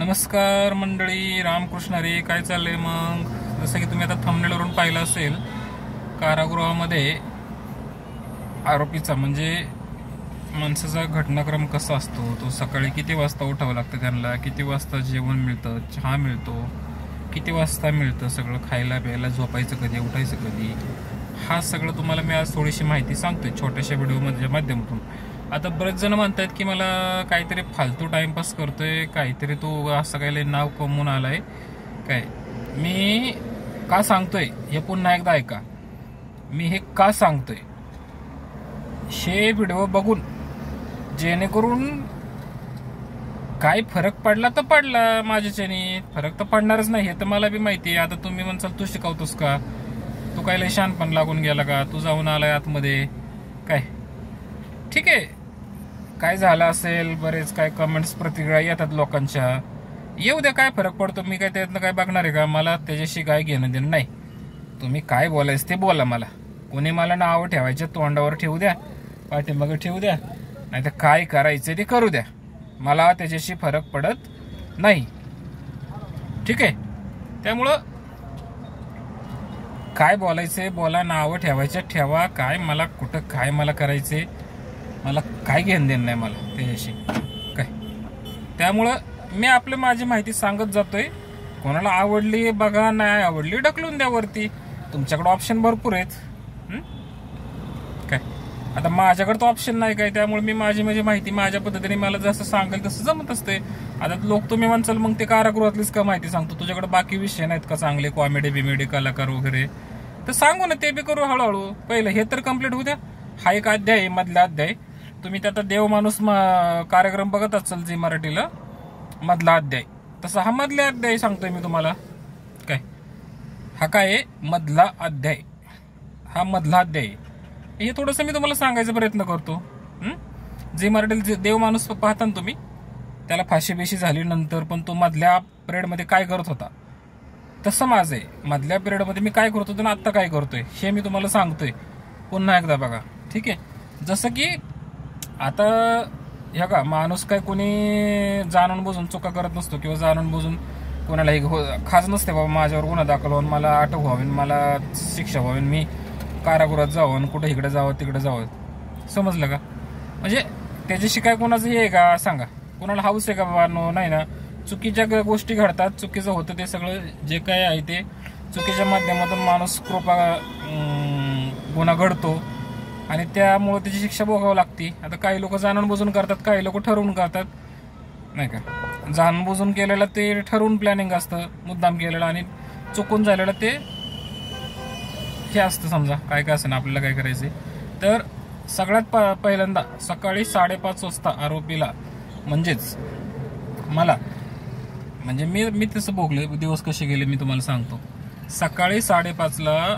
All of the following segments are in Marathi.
नमस्कार मंडळी, रामकृष्ण हरी. काय चाललंय मग? जसं की तुम्ही आता थंबनेलवरून पाहिलं असेल, कारागृहामध्ये आरोपीचा म्हणजे माणसाचा घटनाक्रम कसा असतो, तो सकाळी किती वाजता उठावं लागतं त्यांना, किती वाजता जेवण मिळतं, चहा मिळतो, किती वाजता मिळतं सगळं खायला प्यायला, झोपायचं कधी, उठायचं कधी, हा सगळं तुम्हाला मी आज थोडीशी माहिती सांगतोय छोट्याशा व्हिडिओमध्ये माध्यमातून. आता बरेच जण म्हणतात की मला काहीतरी फालतू टाइमपास करतोय, काहीतरी तो असं काही नाव कमवून आलाय काय. मी का सांगतोय हे पुन्हा एकदा ऐका. मी हे का सांगतोय हे व्हिडिओ बघून, जेणेकरून काय फरक पडला तर पडला, माझ्याच्याने फरक तर पडणारच नाही हे तर मला बी माहिती आहे. आता तुम्ही म्हणसाल तू शिकवतोस का, तू काय लय शहाणपण लागून गेला का, तू जाऊन आलाय आतमध्ये काय. ठीक आहे, काय झालं असेल, बरेच काय कमेंट्स प्रतिक्रिया येतात लोकांच्या, येऊ द्या, काय फरक पडतो. मी काय त्यातनं काय बघणार आहे का? मला त्याच्याशी काय घेणं देणं नाही. तुम्ही काय बोलायचं ते बोला. मला कोणी मला नावं ठेवायचे तोंडावर ठेवू द्या, पाठीमागे ठेवू द्या, नाही तर काय करायचं ते करू द्या. मला त्याच्याशी फरक पडत नाही. ठीक आहे, त्यामुळं काय बोलायचंय बोला, नावं ठेवायचे ठेवा, काय मला कुठं काय मला करायचे, मला काय घेणं देणं नाही मला त्याच्याशी काय. त्यामुळं मी आपलं माझी माहिती सांगत जातोय. कोणाला आवडली बघा, नाही आवडली ढकलून द्या वरती. तुमच्याकडे ऑप्शन भरपूर आहेत काय. आता माझ्याकडे तो ऑप्शन नाही काय, त्यामुळे मी माझी माहिती माझ्या पद्धतीने मला जसं सांगेल तसं जमत असते. आता लोक तुम्ही म्हणसाल मग ते कारागृहातलीच का माहिती सांगतो, तुझ्याकडे बाकी विषय नाहीत का चांगले, कॉमेडी बिमेडी कलाकार वगैरे, तर सांगू ना, ते बी करू हळूहळू. पहिलं हे तर कम्प्लीट होऊ द्या. हा एक अध्याय, मधला अध्याय. तुम्ही त्याचा देव माणूस कार्यक्रम बघत असाल झी मराठीला, मधला अध्याय, तसा हा मधला अध्याय सांगतोय मी तुम्हाला काय. हा काय मधला अध्याय, हा मधला अध्याय हे थोडंसं मी तुम्हाला सांगायचा प्रयत्न करतो. झी मराठीला देव माणूस पाहता ना तुम्ही, त्याला फाशी बेशी झाली नंतर पण तो मधल्या पिरियडमध्ये काय करत होता, तसं माझं आहे. मधल्या पिरियडमध्ये मी काय करत होतो ना आत्ता काय करतोय हे मी तुम्हाला सांगतोय पुन्हा एकदा बघा. ठीक आहे, जसं की आता ह्या का माणूस काय कोणी जाणून बुजून चुका करत नसतो, किंवा जाणून बुजून कोणालाही खाज नसते बाबा माझ्यावर गुन्हा दाखल व्हावं, मला अटक व्हावी, मला शिक्षा व्हावी, मी कारागृहात जावं, कुठे इकडे जावं तिकडे जावं. समजलं का? म्हणजे त्याच्याशी काय कोणाचं हे आहे का सांगा, कोणाला हाऊस आहे का बाबा? नाही ना. चुकीच्या गोष्टी घडतात, चुकीचं होतं ते सगळं जे काय आहे ते चुकीच्या माध्यमातून माणूस गुन्हा घडतो आणि त्यामुळे त्याची शिक्षा भोगावी लागते. आता काही लोक जाणून बुजून करतात, काही लोक ठरवून करतात नाही का. जाणून बुजून केलेलं ते ठरवून प्लॅनिंग असतं, मुद्दाम केलेलं, आणि चुकून झालेलं ते हे असतं. समजा काय काय असं ना आपल्याला काय करायचं. तर सगळ्यात पहिल्यांदा सकाळी 5:30 वाजता आरोपीला, म्हणजेच मला, म्हणजे मी तसं भोगले दिवस कसे गेले मी तुम्हाला सांगतो. सकाळी 5:30ला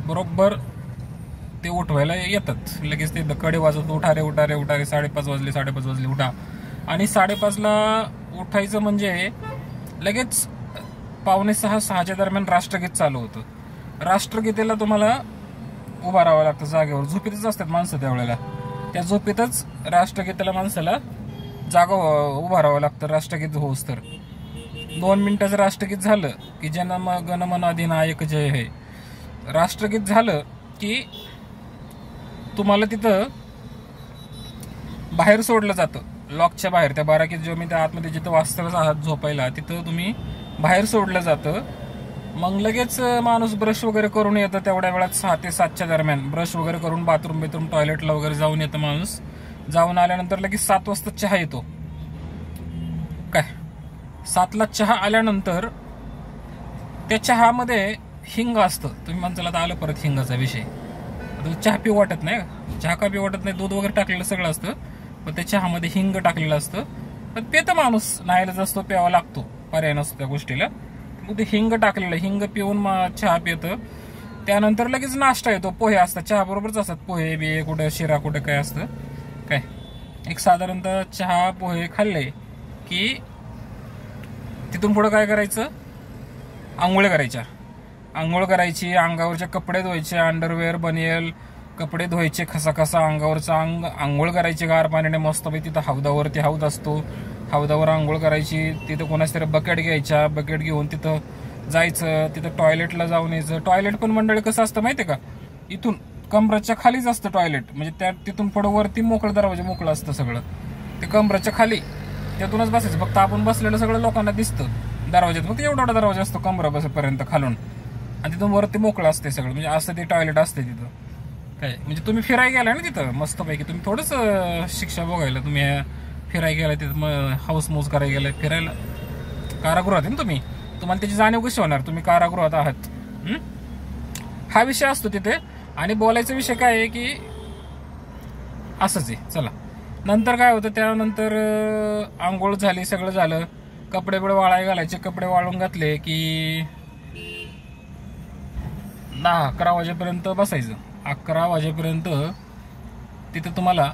बरोबर ते उठवायला येतात, लगेच ते कडे वाजत उठा रे 5:30 वाजले, 5:30 वाजले उठा. आणि 5:30ला उठायचं म्हणजे लगेच 5:45-6च्या दरम्यान राष्ट्रगीत चालू होतं. राष्ट्रगीतेला तुम्हाला उभा राहावं लागतं जागेवर. झोपेतच असतात माणसं त्यावेळेला, त्या झोपेतच राष्ट्रगीताला माणसाला जागा उभा राहावं लागतं राष्ट्रगीत होऊस तर. 2 मिनिटाचं राष्ट्रगीत झालं की जनम गणमन अधिनायक जय हे राष्ट्रगीत झालं की तुम्हाला तिथं बाहेर सोडलं जातं, लॉकच्या बाहेर. त्या बाराकीत जो मी त्या आतमध्ये जिथं वास्तव्याचा आहात झोपायला, तिथं तुम्ही बाहेर सोडलं जातं. मग लगेच माणूस ब्रश वगैरे करून येतं तेवढ्या वेळात. 6 ते 7च्या दरम्यान ब्रश वगैरे करून बाथरूम टॉयलेटला वगैरे जाऊन येतं माणूस. जाऊन आल्यानंतर लगेच 7 वाजता चहा येतो काय. 7ला चहा आल्यानंतर त्या चहामध्ये हिंग असतं. तुम्ही म्हणताल आता आलं परत हिंगाचा विषय. चहा पिऊ वाटत नाही, चहा का पिऊ वाटत नाही, दूध वगैरे टाकलेलं सगळं असतं, पण त्या चहामध्ये हिंग टाकलेलं असतं. पण पेतं माणूस, नाहीलाच असतो, प्यावा लागतो, पर्याय नसतो त्या गोष्टीला. मग ते हिंग टाकलेलं, हिंग पिऊन चहा पितं. त्यानंतर लगेच नाश्ता येतो, पोहे असतात चहा बरोबरच असतात, पोहे बिहे कुठे शिरा कुठे काय असतं काय. एक साधारणतः चहा पोहे खाल्ले की तिथून पुढं काय करायचं, आंघोळ करायच्या. आंघोळ करायची, अंगावरचे कपडे धुवायचे, अंडरवेअर बनियल कपडे धुवायचे, खसा अंगावरचा आंघोळ करायची गार पाण्याने मस्तपैकी. तिथं हौदावरती हौद असतो, हौदावर आंघोळ करायची, तिथं कोणाच तरी बकेट घ्यायच्या, बकेट घेऊन तिथं जायचं, तिथं टॉयलेटला जाऊन यायचं. टॉयलेट पण मंडळी कसं असतं माहितीये का, इथून कमराच्या खालीच असतं टॉयलेट, म्हणजे त्या तिथून पुढे वरती मोकळं दरवाजा मोकळं असतं सगळं, ते कमराच्या खाली त्यातूनच बसायचं. फक्त आपण बसलेलं सगळं लोकांना दिसतं दरवाज्यात, फक्त एवढा दरवाजा असतो कमरा बसेपर्यंत खालून, आणि तिथून वरती मोकळं असते सगळं, म्हणजे असं ते टॉयलेट असते तिथं. काय म्हणजे तुम्ही फिरायला गेलाय ना तिथं मस्तपैकी, तुम्ही थोडंच शिक्षा बघायला, तुम्ही फिरायला गेलाय तिथं, हाऊस मौज करायला गेलाय, फिरायला कारागृहात ना तुम्ही, तुम्हाला त्याची जाणीव कशी होणार, तुम्ही कारागृहात आहात. हा विषय असतो तिथे. आणि बोलायचा विषय काय आहे की असंच आहे. चला, नंतर काय होतं, त्यानंतर आंघोळ झाली, सगळं झालं, कपडे बिडे वाळाय घालायचे, कपडे वाळून घातले की 10-11 वाजेपर्यंत बसायचं. 11 वाजेपर्यंत तिथं तुम्हाला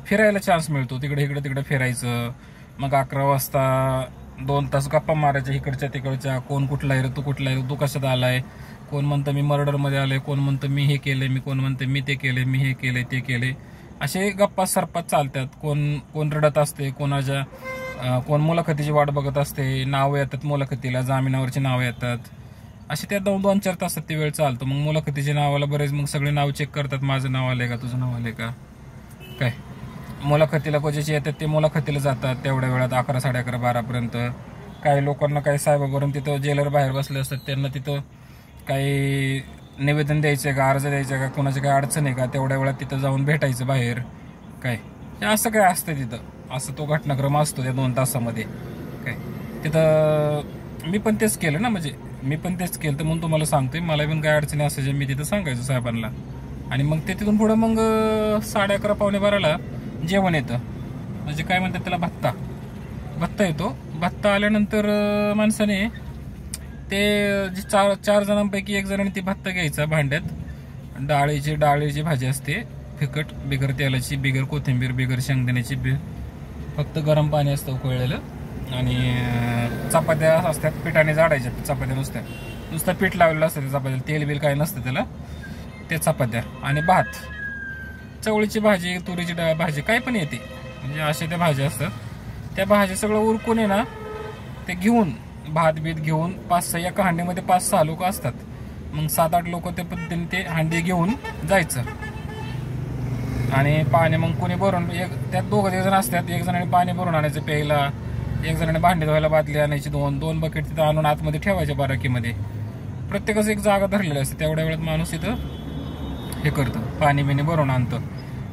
फिरायला चान्स मिळतो, तिकडे इकडे तिकडे फिरायचं. मग 11 वाजता 2 तास गप्पा मारायच्या इकडच्या तिकडच्या, कोण कुठला आहे रे, तू कुठला आहे, तू कशात आलाय, कोण म्हणतं मी मर्डरमध्ये आलोय, कोण म्हणतं मी हे केलंय, कोण म्हणतं मी ते केलंय, मी हे केलंय ते केलंय, असे गप्पा सरपात चालतात. कोण रडत असते, कोण मुलाखतीची वाट बघत असते, नावं येतात मुलाखतीला, जामिनावरची नावं येतात, असे त्या 2-4 तासात ते वेळ चालतो. मग मुलाखतीच्या नावाला बरेच मग सगळे नाव चेक करतात, माझं नाव आलंय का, तुझं नाव आलंय का, काय मुलाखतीला कोजेचे येतात ते मुलाखतीला जातात तेवढ्या वेळात 11-11:30 12पर्यंत. काही लोकांना काही साहेबावरून तिथं जेलर बाहेर बसले असतात, त्यांना तिथं काही निवेदन द्यायचं का, अर्ज द्यायचं का, कोणाची काही अडचण आहे का, तेवढ्या वेळात तिथं जाऊन भेटायचं बाहेर. काय असं काय असतं तिथं, असं तो घटनाक्रम असतो त्या 2 तासामध्ये. काय तिथं मी पण तेच केलं ना, म्हणजे मी पण तेच केलं, तर म्हणून तुम्हाला सांगतोय, मला पण काय अडचणी असायच्या मी तिथं सांगायचो साहेबांना. आणि मग ते तिथून पुढं मग 11:30 पावणे-12ला जेवण येतं, म्हणजे काय म्हणतात त्याला, भत्ता येतो. भत्ता आल्यानंतर माणसाने ते जे 4 जणांपैकी 1 जणांनी ती भत्ता घ्यायचा भांड्यात. डाळीची भाजी असते, फिकट, बिगर तेलाची, बिगर कोथिंबीर, बिगर शेंगदाण्याची, फक्त गरम पाणी असतं उकळलेलं. आणि चपात्या असतात पिठाने जाडायच्या चपात्या, नुसतं पीठ लावलेलं असतं त्या चपात्याला, तेल बिल काय नसतं त्याला, ते चपात्या. आणि भात, चवळीची भाजी, तुरीची भाजी, काय पण येते, म्हणजे अशा त्या भाज्या असतात. त्या भाज्या सगळं उरकून आहे ना, ते घेऊन भात बीत घेऊन 5-6 एका हांडीमध्ये 5-6 लोक असतात, मग 7-8 लोक त्या पद्धतीने ते हांडी घेऊन जायचं. आणि पाणी मग कोणी भरून, त्यात 2 जण असतात, 1 जणांनी पाणी भरून आणायचं प्यायला, 1 जणांनी भांडी धुवायला बादली आणायची, 2 बकेट तिथं आणून आतमध्ये ठेवायच्या बाराकीमध्ये. प्रत्येकाचं एक जागा धरलेली असते, तेवढ्या वेळात माणूस इथं हे करतं, पाणी बिणी भरून आणतं.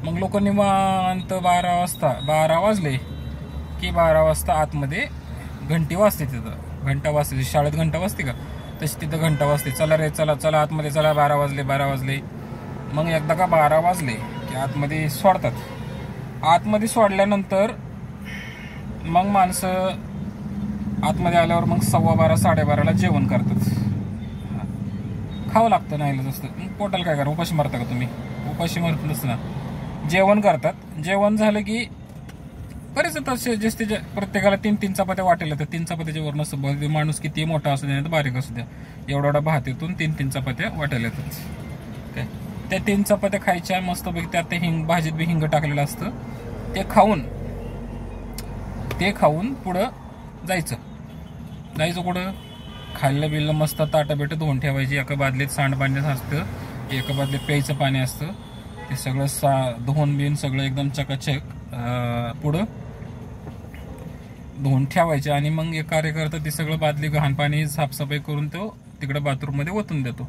मग लोक निवांत 12 वाजले की 12 वाजता आतमध्ये घंटी वाजते, तिथं घंटा वाजते, शाळेत घंटा वाजते का तशी तिथं घंटा वाजते, चला रे चला आतमध्ये चला, 12 वाजले. मग एकदा का 12 वाजले की आतमध्ये सोडतात. आतमध्ये सोडल्यानंतर मग माणसं आतमध्ये आल्यावर मग 12:15-12:30ला जेवण करतात. खावं लागतं नाही असतं, पोटाला काय करा, उपाशी मारता का तुम्ही, उपाशी मारत नसतं ना, जेवण करतात. जेवण झालं की बरेच तसे जास्तीत प्रत्येकाला 3-3 चपात्या वाटेल, तर 3 चपात्याच्या वर नसतं, माणूस किती मोठा असू द्या बारीक असू द्या, एवढा भात येतून 3-3 चपात्या वाटायला येतात. काय त्या 3 चपात्या खायच्या मस्तपैकी, त्यात ते भाजीत बी हिंग टाकलेलं असतं, ते खाऊन पुढं जायचं कुठं, खाल्लं बिल्लं मस्त ताटं बिटं धुवून ठेवायची, एका बादलीत सांडपाणी असतं, एका बादलीत प्यायचं पाणी असतं, ते सगळं धुवून बिन सगळं एकदम चकाचक पुढं धुवून ठेवायचे. आणि मग एक कार्यकर्ता ते सगळं बादली घाण पाणी साफसफाई करून तो तिकडे बाथरूममध्ये ओतून देतो.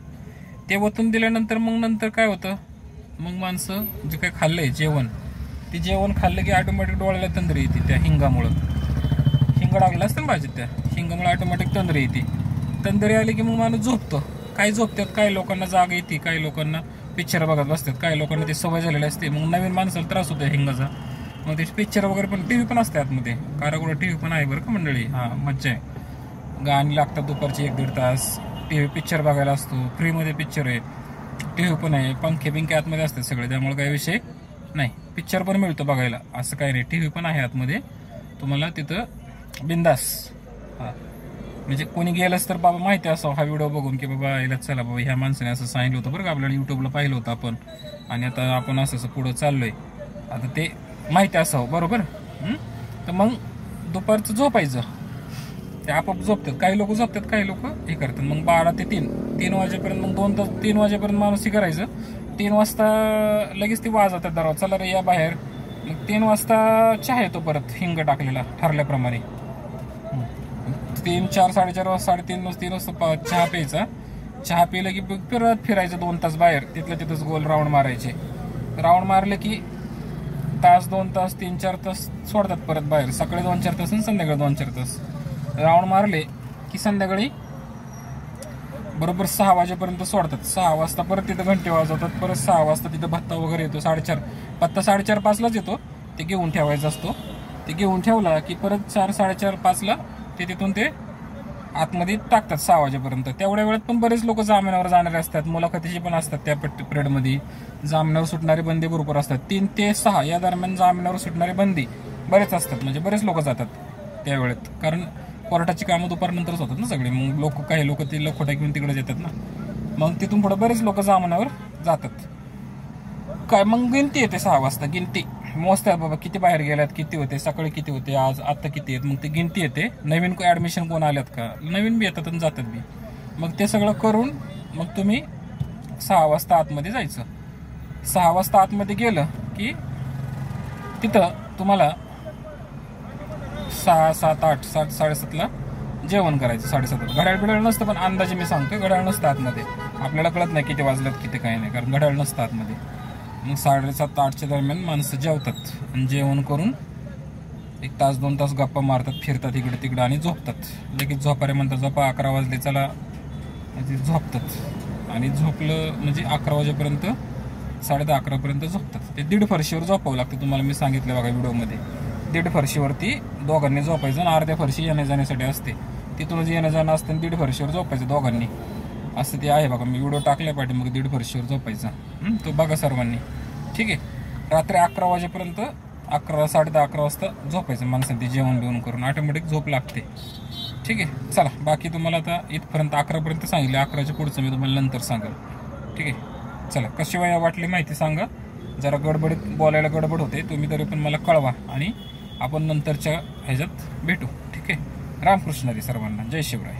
ते ओतून दिल्यानंतर मग नंतर काय होतं, मग माणसं जे काही खाल्लंय जेवण खाल्लं की ऑटोमॅटिक डोळ्याला तंद्री येते, त्या हिंगामुळं हिंग लागलं असतं ना भाजीत, त्या हिंगामुळे ऑटोमॅटिक तंद्री येते. तंद्री आली की मग माणूस झोपतो. काही झोपतात, काही लोकांना जाग येते, काही लोकांना पिक्चर बघत बसतात, काही लोकांना ती सवय झालेली असते. मग नवीन माणसाला त्रास होतो हिंगाचा, मग ते पिक्चर वगैरे पण, टीव्ही पण असते आतमध्ये, कारागृह टीव्ही पण आहे बरं का मंडळी. मज्जा आहे, गाणी लागतात दुपारची 1-1.5 तास, टीव्ही पिक्चर बघायला असतो, फ्रीमध्ये पिक्चर आहे, टीव्ही पण आहे, पंखे आतमध्ये असतात सगळे, त्यामुळे काही विषय नाही, पिक्चर पण मिळतो बघायला, असं काही नाही. टीव्ही पण आहे आतमध्ये तुम्हाला तिथं बिंदास. म्हणजे कोणी गेलंच तर बाबा माहिती असावं हा व्हिडिओ बघून की बाबा याला चला बाबा ह्या माणसाने असं सांगितलं होतं बरं का, आपल्याला युट्यूबला पाहिलं होतं आपण, आणि आता आपण असं पुढं चाललोय, आता ते माहिती असावं, बरोबर. तर मग दुपारचं झोपायचं, ते आपोआप झोपतात. काही लोक झोपतात, काही लोक हे करतात. मग 12 ते 3 वाजेपर्यंत, मग 2 तास 3 वाजेपर्यंत माणूस हे करायचं. 3 वाजता लगेच ती वाजवतात दरवाजा, चला रे या बाहेर. मग 3 वाजता चहा येतो परत हिंग टाकलेला ठरल्याप्रमाणे. 3, 4, 4:30 वाजता 3 वाजता चहा प्यायचा. चहा पिलं की परत फिरायचं 2 तास बाहेर, तिथल्या तिथंच गोल राऊंड मारायचे. राऊंड मारले की तास 2 तास 3-4 तास सोडतात परत बाहेर. सकाळी 2-4 तास आणि संध्याकाळी 2-4 तास राऊंड मारले की संध्याकाळी बरोबर 6 वाजेपर्यंत सोडतात. 6 वाजता परत तिथं घंटे वाजवतात. परत 6 वाजता तिथं भत्ता वगैरे येतो. 4:30 पत्ता 4:30-5लाच येतो. ते घेऊन ठेवायचा असतो. ते घेऊन ठेवला की परत 4-4:30-5ला ते तिथून ते आतमध्ये टाकतात 6 वाजेपर्यंत. तेवढ्या वेळात पण बरेच लोक जामिनावर जाणारे असतात, मुलाखतीचे पण असतात. त्या पिरियडमध्ये जामिनावर सुटणारे बंदी भरपूर असतात. 3 ते 6 या दरम्यान जामिनावर सुटणारे बंदी बरेच असतात. म्हणजे बरेच लोक जातात त्या वेळेत, कारण कोर्टाची कामं दुपारनंतरच होतात ना सगळे. मग काही लोक ते लखोटा घेऊन तिकडे येतात ना. मग तिथून पुढे बरेच लोक जामिनावर जातात. काय मग गिनती येते 6 वाजता, गिनती मोजतात बाबा किती बाहेर गेल्यात, किती होते, सकाळी किती होते, आज आता किती आहेत. मग ते गिनती येते. नवीन ऍडमिशन कोण आल्यात का, नवीन बी येतात आणि जातात बी. मग ते सगळं करून मग तुम्ही 6 वाजता आतमध्ये जायचं. 6 वाजता आतमध्ये गेलं की तिथं तुम्हाला 6, 7, 8, 7:30ला जेवण करायचं. 7:30 घड्याळ नसतं, पण अंदाजे मी सांगतो घड्याळ नसतं आतमध्ये. आपल्याला कळत नाही किती वाजल्यात किती काही नाही, कारण घड्याळ नसतं आतमध्ये. मग 7:30-8च्या दरम्यान माणसं जेवतात आणि जेवण करून 1 तास 2 तास गप्पा मारतात, फिरतात इकडे तिकडे आणि झोपतात. लगेच झोपारे म्हणतात, झोपा 11 वाजले चला, झोपतात. आणि झोपलं म्हणजे 11 वाजेपर्यंत 10:30-11पर्यंत झोपतात. ते 1.5 फरशीवर झोपावं लागतं. तुम्हाला मी सांगितलं बघा व्हिडिओमध्ये. 1.5 फरशीवरती दोघांनी झोपायचं आणि अर्ध्या फरशी येण्या जाण्यासाठी असते. तिथूनच येणं जाणं असतं आणि 1.5 फरशीवर झोपायचं दोघांनी. असं ते आहे बघा, मी व्हिडिओ टाकल्या पाठी. मग 1.5 फरशीवर झोपायचा तो बघा सर्वांनी. ठीक आहे. रात्री 11 वाजेपर्यंत 11, 10:30-11 वाजता झोपायचं माणसाने. ते जेवण बिवून करून ऑटोमॅटिक झोप लागते. ठीक आहे. चला बाकी तुम्हाला आता इथपर्यंत 11पर्यंत सांगितलं. 11च्या पुढचं मी तुम्हाला नंतर सांगेल. ठीक आहे. चला कशी वाटली माहिती सांगा. जरा गडबडीत बोलायला गडबड होते, तुम्ही तरी पण मला कळवा आणि आपण नंतरच्या ह्याच्यात भेटू. ठीक आहे. रामकृष्ण हरी सर्वांना. जय शिवराय.